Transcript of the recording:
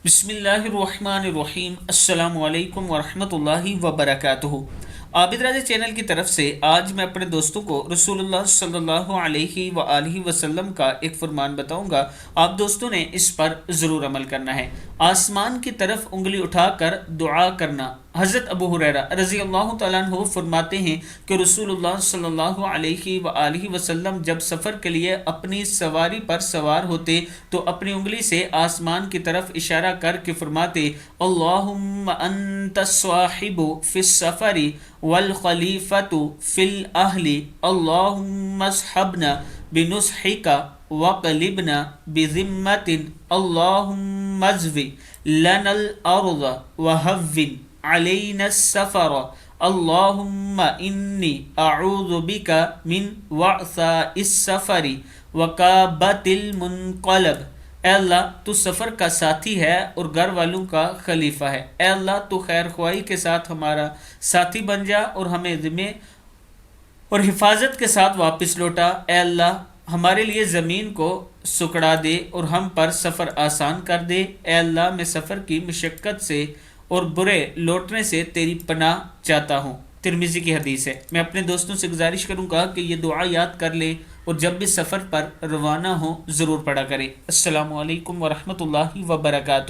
بسم اللہ الرحمن الرحیم، السلام علیکم ورحمۃ اللہ وبرکاتہ۔ عابد راجہ چینل کی طرف سے آج میں اپنے دوستوں کو رسول اللہ صلی اللہ علیہ وآلہ وسلم کا ایک فرمان بتاؤں گا۔ آپ دوستوں نے اس پر ضرور عمل کرنا ہے۔ آسمان کی طرف انگلی اٹھا کر دعا کرنا۔ حضرت ابو ہریرہ رضی اللہ تعالیٰ عنہ فرماتے ہیں کہ رسول اللہ صلی اللہ علیہ وآلہ وسلم جب سفر کے لیے اپنی سواری پر سوار ہوتے تو اپنی انگلی سے آسمان کی طرف اشارہ کر کے فرماتے: اللہم انت الصاحب فی السفر والخلیفۃ فی الاہل، اللہم اصحبنا بنصحک وقلبنا بذمت، اللہم ازو لنا الارض وہون علینا السفر، اللہم انی اعوذ بک من وعثاء السفر وکابۃ المنقلب۔ اے اللہ تو سفر کا ساتھی ہے اور گھر والوں کا خلیفہ ہے۔ اے اللہ تو خیر خواہی کے ساتھ ہمارا ساتھی بن جا اور ہمیں ذمہ اور حفاظت کے ساتھ واپس لوٹا۔ اے اللہ ہمارے لیے زمین کو سکڑا دے اور ہم پر سفر آسان کر دے۔ اے اللہ میں سفر کی مشقت سے اور برے لوٹنے سے تیری پناہ چاہتا ہوں۔ ترمذی کی حدیث ہے۔ میں اپنے دوستوں سے گزارش کروں گا کہ یہ دعا یاد کر لیں اور جب بھی سفر پر روانہ ہوں ضرور پڑھا کریں۔ السلام علیکم ورحمۃ اللہ وبرکاتہ۔